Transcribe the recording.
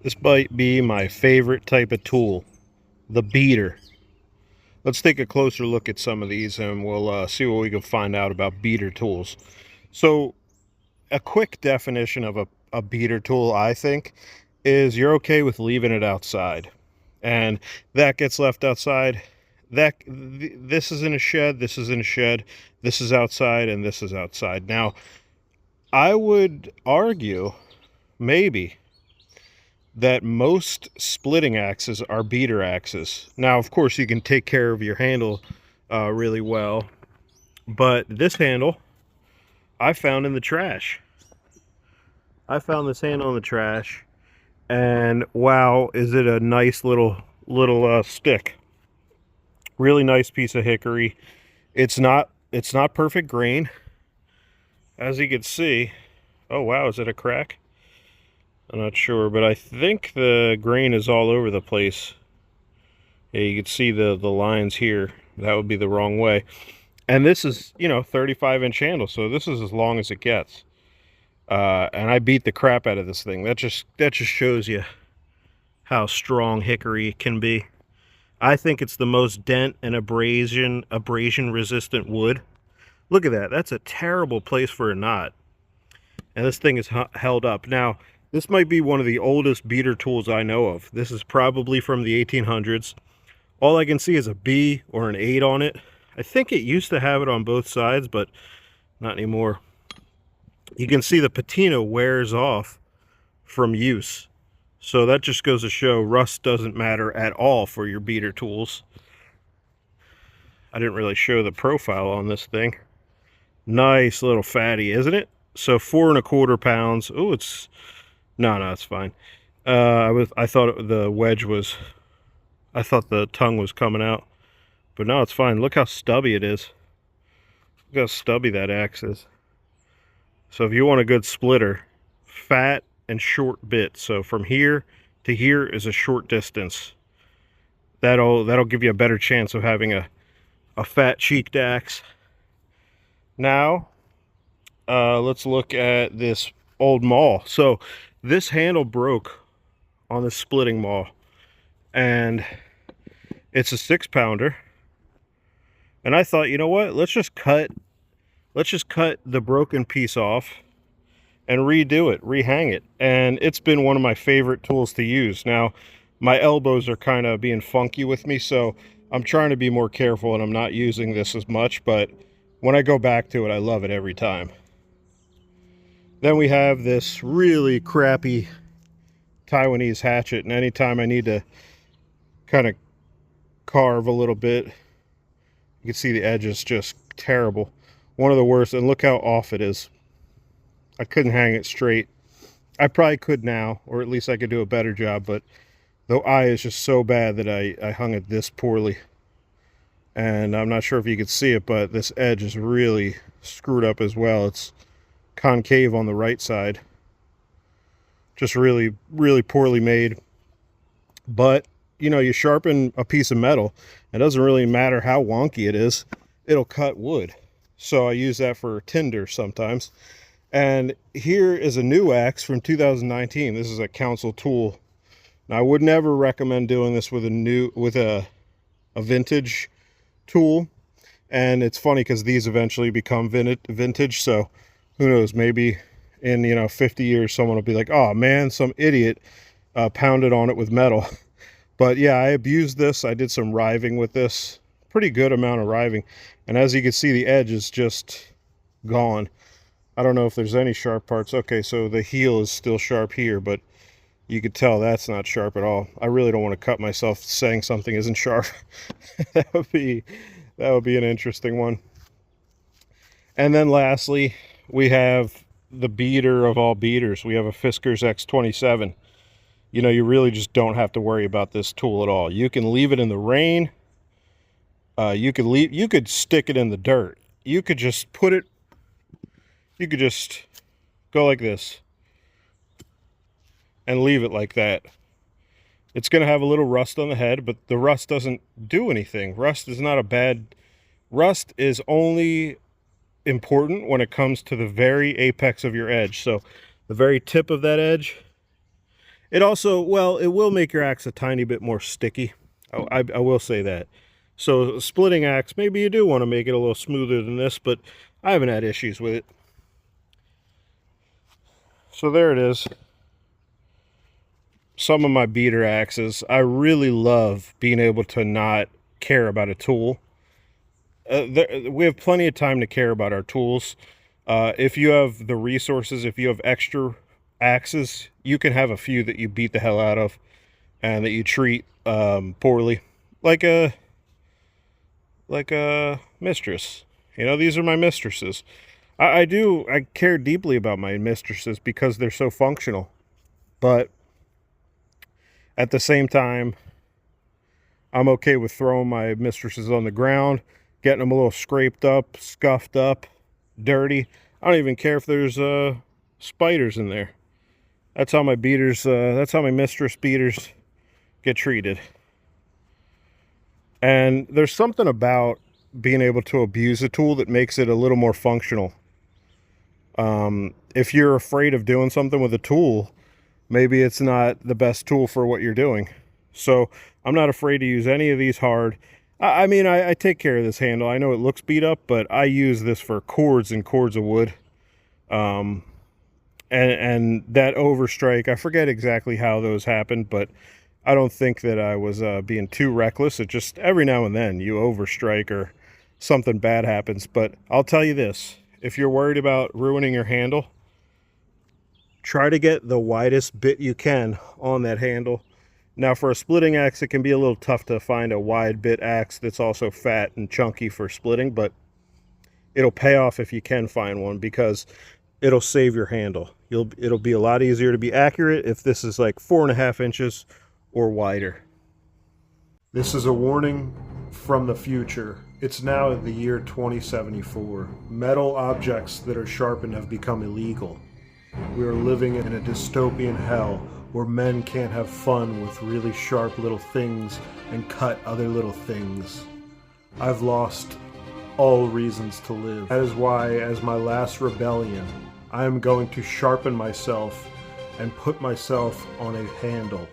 This might be my favorite type of tool, the beater. Let's take a closer look at some of these and we'll see what we can find out about beater tools. So a quick definition of a beater tool, I think, is you're okay with leaving it outside. And that gets left outside. This is in a shed, this is in a shed, this is outside, and this is outside. Now, I would argue, maybe, that most splitting axes are beater axes. Now, of course, you can take care of your handle really well, but this handle I found in the trash. I found this handle in the trash, and wow, is it a nice little stick. Really nice piece of hickory. It's not perfect grain, as you can see. Oh wow, is it a crack? I'm not sure, but I think the grain is all over the place. Yeah, you can see the lines here. That would be the wrong way. And this is, 35-inch handle, so this is as long as it gets. And I beat the crap out of this thing. That just shows you how strong hickory can be. I think it's the most dent and abrasion resistant wood. Look at that. That's a terrible place for a knot. And this thing is held up. Now, this might be one of the oldest beater tools I know of. This is probably from the 1800s. All I can see is a B or an 8 on it. I think it used to have it on both sides, but not anymore. You can see the patina wears off from use. So that just goes to show rust doesn't matter at all for your beater tools. I didn't really show the profile on this thing. Nice little fatty, isn't it? So 4¼ pounds. Oh, it's no, it's fine. I thought the wedge was, I thought the tongue was coming out, but no, it's fine. Look how stubby it is. Look how stubby that axe is. So if you want a good splitter, fat and short bit. So from here to here is a short distance. That'll give you a better chance of having a fat cheeked axe. Now, let's look at this old maul. So this handle broke on the splitting maul, and it's a 6-pounder. And I thought, you know what? Let's just cut the broken piece off and redo it, rehang it. And it's been one of my favorite tools to use. Now, my elbows are kind of being funky with me, so I'm trying to be more careful and I'm not using this as much, but when I go back to it, I love it every time. Then we have this really crappy Taiwanese hatchet, and anytime I need to kind of carve a little bit, you can see the edge is just terrible. One of the worst, and look how off it is. I couldn't hang it straight. I probably could now, or at least I could do a better job, but the eye is just so bad that I hung it this poorly. And I'm not sure if you could see it, but this edge is really screwed up as well. It's concave on the right side. Just really, really poorly made. But, you sharpen a piece of metal, it doesn't really matter how wonky it is, it'll cut wood. So I use that for tinder sometimes. And here is a new axe from 2019. This is a Council tool. Now, I would never recommend doing this with a vintage tool. And it's funny because these eventually become vintage, so who knows, maybe in 50 years someone will be like, oh man, some idiot pounded on it with metal. But yeah, I abused this. I did some riving with this, pretty good amount of riving, and as you can see, the edge is just gone. I don't know if there's any sharp parts. Okay, so the heel is still sharp here, but you could tell that's not sharp at all. I really don't want to cut myself saying something isn't sharp. that would be an interesting one. And then lastly, we have the beater of all beaters. We have a Fiskars X27. You really just don't have to worry about this tool at all. You can leave it in the rain. You could stick it in the dirt. You could just go like this and leave it like that. It's going to have a little rust on the head, but the rust doesn't do anything. Rust is only important when it comes to the very apex of your edge. So the very tip of that edge, It also, well, it will make your axe a tiny bit more sticky. I will say that. So splitting axe, maybe you do want to make it a little smoother than this, but I haven't had issues with it. So there it is. Some of my beater axes. I really love being able to not care about a tool. We have plenty of time to care about our tools. If you have the resources, if you have extra axes, you can have a few that you beat the hell out of and that you treat poorly, like a mistress. You know, these are my mistresses. I care deeply about my mistresses because they're so functional, but at the same time, I'm okay with throwing my mistresses on the ground, getting them a little scraped up, scuffed up, dirty. I don't even care if there's spiders in there. That's how my beaters, that's how my mistress beaters get treated. And there's something about being able to abuse a tool that makes it a little more functional. If you're afraid of doing something with a tool, maybe it's not the best tool for what you're doing. So I'm not afraid to use any of these hard. I mean, I take care of this handle. I know it looks beat up, but I use this for cords and cords of wood. And that overstrike, I forget exactly how those happened, but I don't think that I was being too reckless. It just, every now and then you overstrike or something bad happens. But I'll tell you this, if you're worried about ruining your handle, try to get the widest bit you can on that handle. Now for a splitting axe, it can be a little tough to find a wide bit axe that's also fat and chunky for splitting, but it'll pay off if you can find one because it'll save your handle. It'll be a lot easier to be accurate if this is like 4.5 inches or wider. This is a warning from the future. It's now the year 2074. Metal objects that are sharpened have become illegal. We are living in a dystopian hell where men can't have fun with really sharp little things and cut other little things. I've lost all reasons to live. That is why, as my last rebellion, I am going to sharpen myself and put myself on a handle.